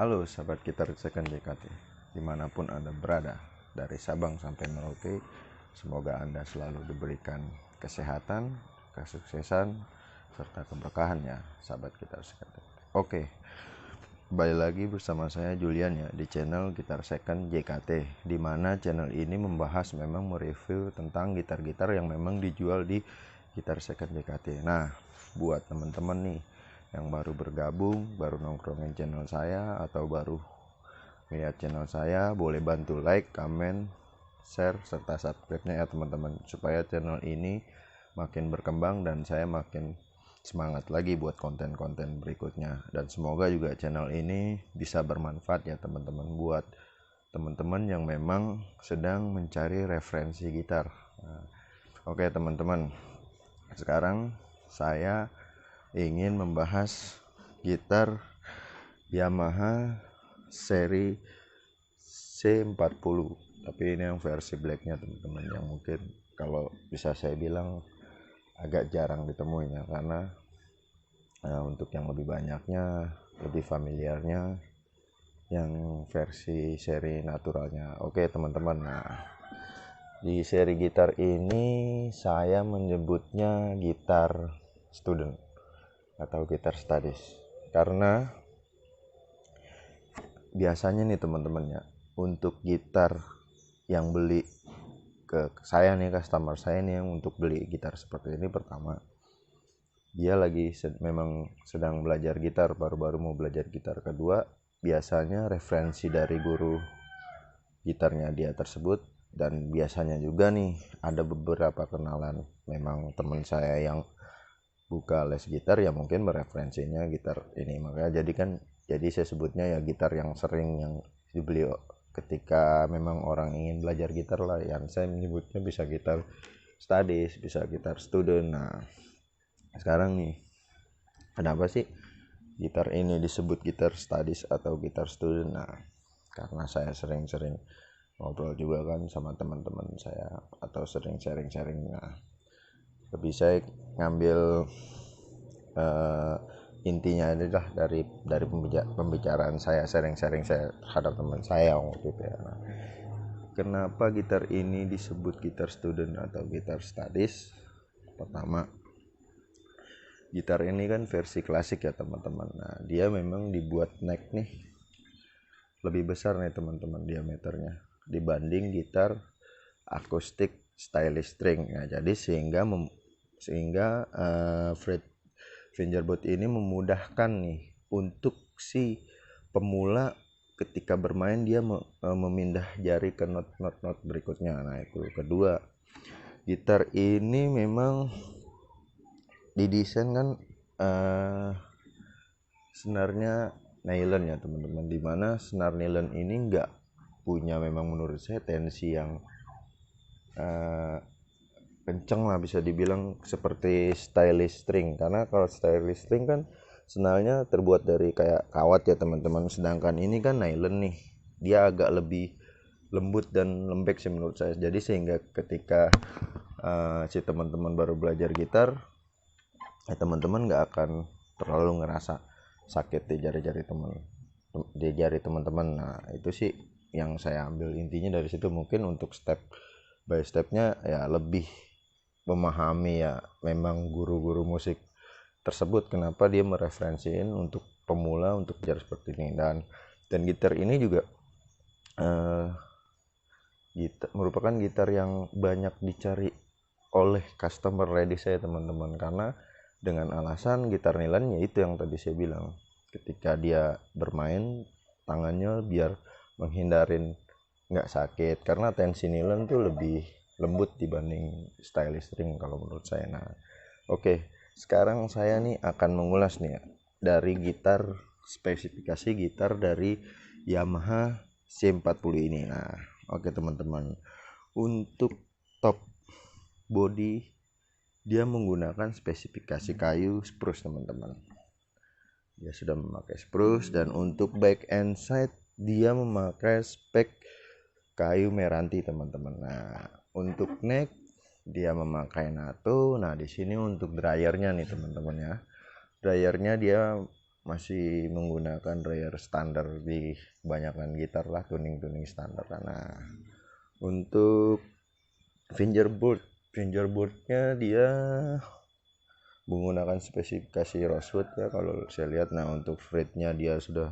Halo sahabat gitar second JKT, dimanapun Anda berada, dari Sabang sampai Merauke, semoga Anda selalu diberikan kesehatan, kesuksesan, serta keberkahan ya sahabat gitar second. Oke, kembali lagi bersama saya Julian ya di channel Gitar Second JKT, dimana channel ini membahas memang mereview tentang gitar-gitar yang memang dijual di Gitar Second JKT. Nah, buat teman-teman nih yang baru bergabung, baru nongkrongin channel saya, atau baru lihat channel saya, boleh bantu like, comment, share, serta subscribe-nya ya teman-teman, supaya channel ini makin berkembang dan saya makin semangat lagi buat konten-konten berikutnya. Dan semoga juga channel ini bisa bermanfaat ya teman-teman, buat teman-teman yang memang sedang mencari referensi gitar. Oke teman-teman, sekarang saya ingin membahas gitar Yamaha seri C40, tapi ini yang versi blacknya teman-teman, yang mungkin kalau bisa saya bilang agak jarang ditemuinya, karena untuk yang lebih banyaknya, lebih familiarnya yang versi seri naturalnya. Oke teman-teman, nah di seri gitar ini saya menyebutnya gitar student atau gitar studies, karena biasanya nih teman-teman ya, untuk gitar yang beli ke saya nih, customer saya nih yang untuk beli gitar seperti ini, pertama dia lagi memang sedang belajar gitar, baru-baru mau belajar gitar. Kedua, biasanya referensi dari guru gitarnya dia tersebut, dan biasanya juga nih ada beberapa kenalan memang teman saya yang buka les gitar ya, mungkin bereferensinya gitar ini, makanya jadi saya sebutnya ya gitar yang sering yang dibeli ketika memang orang ingin belajar gitar lah, yang saya menyebutnya bisa gitar studies, bisa gitar student. Nah sekarang nih, kenapa sih gitar ini disebut gitar studies atau gitar student? Nah karena saya sering-sering ngobrol juga kan sama teman-teman saya, atau sering sharing-sharing. Nah lebih saya ngambil intinya adalah dari pembicaraan saya, sharing-sharing saya terhadap teman saya waktu itu ya. Nah, kenapa gitar ini disebut gitar student atau gitar studies? Pertama, gitar ini kan versi klasik ya teman-teman. Nah dia memang dibuat neck nih lebih besar nih teman-teman diameternya dibanding gitar akustik stylish string. Nah jadi sehingga fret fingerboard ini memudahkan nih untuk si pemula ketika bermain, dia memindah jari ke not berikutnya. Nah itu. Kedua, gitar ini memang didesain kan senarnya nylon ya teman-teman, dimana senar nylon ini enggak punya, memang menurut saya, tensi yang kenceng lah, bisa dibilang seperti stylish string. Karena kalau stylish string kan senarnya terbuat dari kayak kawat ya teman-teman, sedangkan ini kan nylon nih, dia agak lebih lembut dan lembek sih menurut saya. Jadi sehingga ketika si teman-teman baru belajar gitar, teman-teman nggak akan terlalu ngerasa sakit di jari-jari teman-teman. Nah itu sih yang saya ambil intinya dari situ. Mungkin untuk step by stepnya ya lebih memahami ya memang guru-guru musik tersebut kenapa dia mereferensiin untuk pemula untuk belajar seperti ini. Dan gitar ini juga merupakan gitar yang banyak dicari oleh customer ready saya teman-teman, karena dengan alasan gitar nylon itu yang tadi saya bilang, ketika dia bermain tangannya biar menghindarin nggak sakit, karena tensi nylon tuh lebih lembut dibanding stylish string kalau menurut saya. Nah oke, sekarang saya nih akan mengulas nih ya, dari gitar, spesifikasi gitar dari Yamaha C40 ini. Nah oke teman-teman, untuk top body dia menggunakan spesifikasi kayu spruce teman-teman, dia sudah memakai spruce. Dan untuk back and side dia memakai spek kayu meranti teman-teman. Nah untuk neck dia memakai NATO. Nah di sini untuk dryernya nih teman-teman ya, dryernya dia masih menggunakan rare standar di kebanyakan gitar lah, tuning standar. Nah, untuk fingerboardnya dia menggunakan spesifikasi Rosewood ya kalau saya lihat. Nah, untuk fretnya dia sudah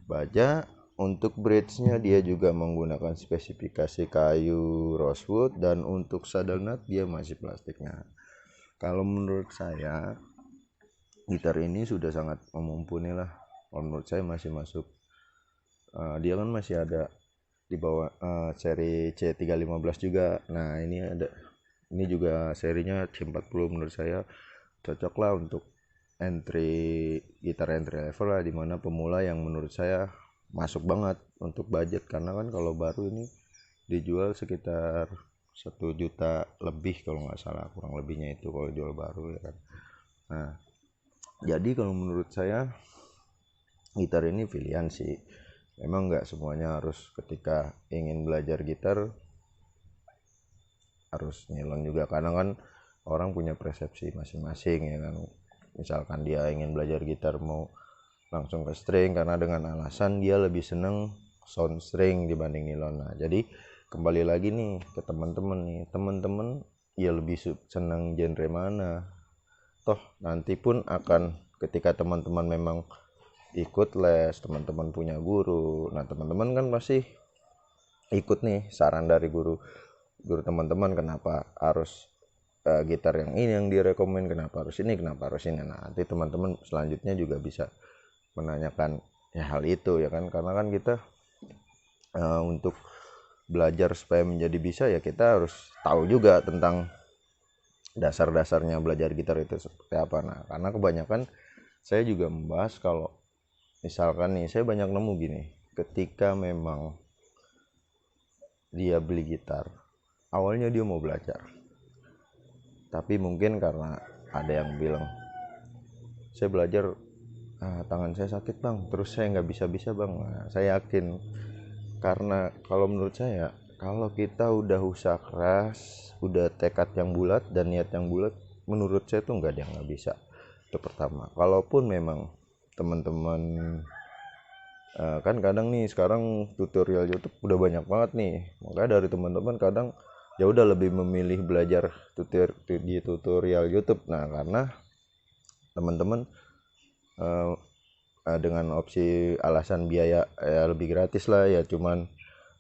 baja. Untuk bridge-nya dia juga menggunakan spesifikasi kayu Rosewood, dan untuk saddle nut dia masih plastik. Nah, kalau menurut saya gitar ini sudah sangat mumpuni lah. Kalau menurut saya masih masuk. Dia kan masih ada di bawah seri C315 juga. Nah, ini juga serinya C40. Menurut saya cocok lah untuk gitar entry level lah, dimana pemula yang menurut saya masuk banget untuk budget. Karena kan kalau baru ini dijual sekitar 1 juta lebih kalau nggak salah, kurang lebihnya itu kalau jual baru ya kan. Nah, jadi kalau menurut saya gitar ini pilihan sih. Memang nggak semuanya harus ketika ingin belajar gitar harus nilon juga, karena kan orang punya persepsi masing-masing ya kan. Misalkan dia ingin belajar gitar mau langsung ke string karena dengan alasan dia lebih seneng sound string dibanding nilon. Nah, jadi kembali lagi nih ke teman-teman ya lebih senang genre mana. Toh nanti pun akan ketika teman-teman memang ikut les, teman-teman punya guru, nah teman-teman kan pasti ikut nih saran dari guru teman-teman, kenapa harus gitar yang ini yang direkomend, kenapa harus ini. Nah, nanti teman-teman selanjutnya juga bisa menanyakan ya hal itu ya kan. Karena kan kita untuk belajar supaya menjadi bisa ya kita harus tahu juga tentang dasar-dasarnya belajar gitar itu seperti apa. Nah, karena kebanyakan saya juga membahas kalau misalkan nih saya banyak nemu gini, ketika memang dia beli gitar, awalnya dia mau belajar, tapi mungkin karena ada yang bilang saya belajar tangan saya sakit bang, terus saya nggak bisa bang. Nah, saya yakin, karena kalau menurut saya kalau kita udah usaha keras, udah tekad yang bulat dan niat yang bulat, menurut saya tuh nggak ada yang nggak bisa. Itu pertama. Kalaupun memang teman-teman kan kadang nih sekarang tutorial YouTube udah banyak banget nih, makanya dari teman-teman kadang ya udah lebih memilih belajar di tutorial YouTube. Nah, karena teman-teman dengan opsi alasan biaya ya lebih gratis lah ya, cuman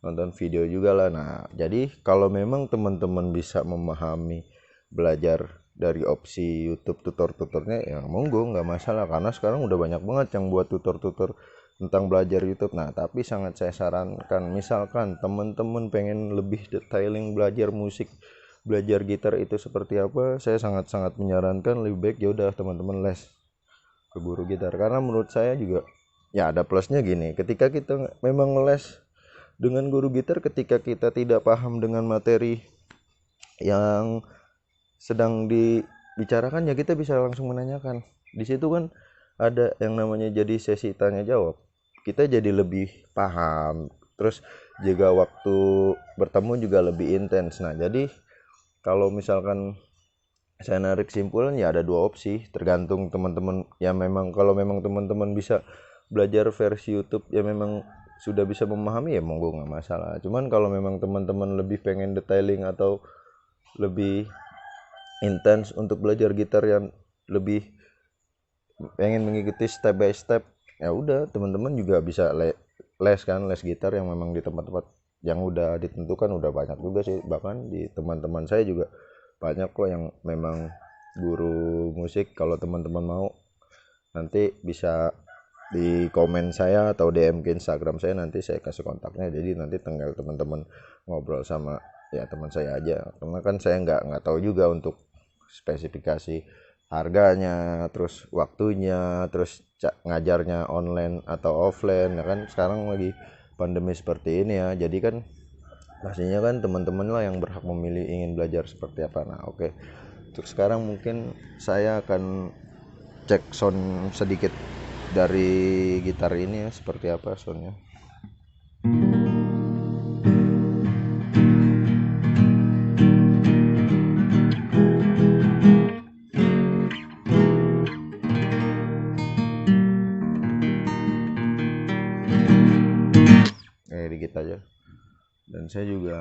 nonton video juga lah. Nah, jadi kalau memang teman-teman bisa memahami belajar dari opsi YouTube tutor-tutornya ya monggo, nggak masalah, karena sekarang udah banyak banget yang buat tutor-tutor tentang belajar YouTube. Nah, tapi sangat saya sarankan misalkan teman-teman pengen lebih detailing belajar musik, belajar gitar itu seperti apa, saya sangat-sangat menyarankan lebih baik ya udah teman-teman les ke guru gitar. Karena menurut saya juga ya ada plusnya gini, ketika kita memang les dengan guru gitar, ketika kita tidak paham dengan materi yang sedang dibicarakan ya kita bisa langsung menanyakan. Di situ kan ada yang namanya jadi sesi tanya jawab, kita jadi lebih paham, terus juga waktu bertemu juga lebih intens. Nah, jadi kalau misalkan saya narik kesimpulan ya ada dua opsi, tergantung teman-teman ya. Memang kalau memang teman-teman bisa belajar versi YouTube ya memang sudah bisa memahami ya monggo, nggak masalah. Cuman kalau memang teman-teman lebih pengen detailing atau lebih intens untuk belajar gitar yang lebih pengen mengikuti step by step, ya udah teman-teman juga bisa les gitar yang memang di tempat-tempat yang udah ditentukan. Udah banyak juga sih, bahkan di teman-teman saya juga banyak kok yang memang guru musik. Kalau teman-teman mau nanti bisa di komen saya atau DM ke Instagram saya, nanti saya kasih kontaknya. Jadi nanti tinggal teman-teman ngobrol sama ya teman saya aja, karena kan saya nggak tahu juga untuk spesifikasi harganya, terus waktunya, terus ngajarnya online atau offline ya kan. Sekarang lagi pandemi seperti ini ya, jadi kan pastinya kan teman-teman lah yang berhak memilih ingin belajar seperti apa. Nah, oke. Untuk sekarang mungkin saya akan cek sound sedikit dari gitar ini ya, seperti apa soundnya. sedikit aja. Dan saya juga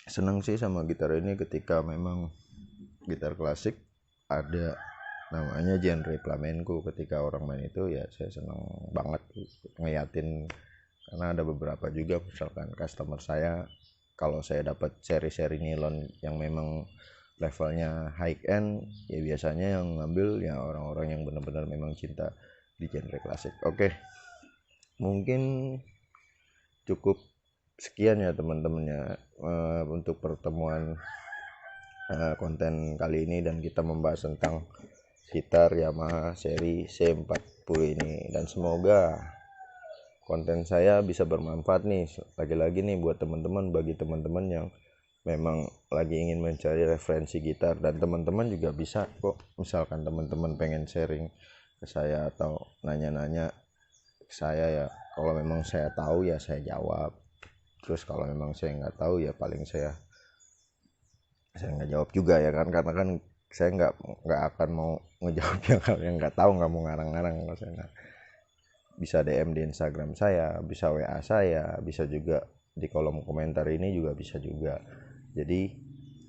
senang sih sama gitar ini ketika memang gitar klasik ada namanya genre flamenco. Ketika orang main itu ya saya senang banget ngeliatin, karena ada beberapa juga misalkan customer saya, kalau saya dapat seri-seri nilon yang memang levelnya high end, ya biasanya yang ngambil ya orang-orang yang benar-benar memang cinta di genre klasik. Oke, mungkin cukup sekian ya teman-temannya untuk pertemuan konten kali ini, dan kita membahas tentang gitar Yamaha seri C40 ini. Dan semoga konten saya bisa bermanfaat nih, lagi-lagi nih buat teman-teman, bagi teman-teman yang memang lagi ingin mencari referensi gitar. Dan teman-teman juga bisa kok, misalkan teman-teman pengen sharing ke saya atau nanya-nanya ke saya, ya kalau memang saya tahu ya saya jawab. Terus kalau memang saya nggak tahu ya paling saya nggak jawab juga ya kan, karena kan saya nggak akan mau ngejawab yang nggak tahu, nggak mau ngarang-ngarang. Saya nggak. Bisa DM di Instagram saya, bisa WA saya, bisa juga di kolom komentar ini juga bisa juga. Jadi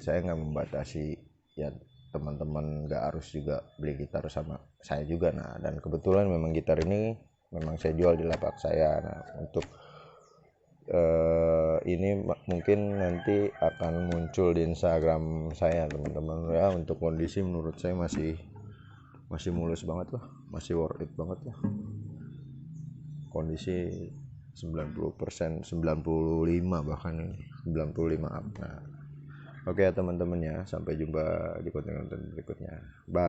saya nggak membatasi ya, teman-teman nggak harus juga beli gitar sama saya juga. Nah, dan kebetulan memang gitar ini memang saya jual di lapak saya. Nah, untuk ini mungkin nanti akan muncul di Instagram saya teman-teman ya. Untuk kondisi menurut saya masih mulus banget lah, masih worth it banget lah, kondisi 90%, 95 bahkan ini 95 up. Nah, oke ya teman-teman ya, sampai jumpa di konten-konten berikutnya. Bye.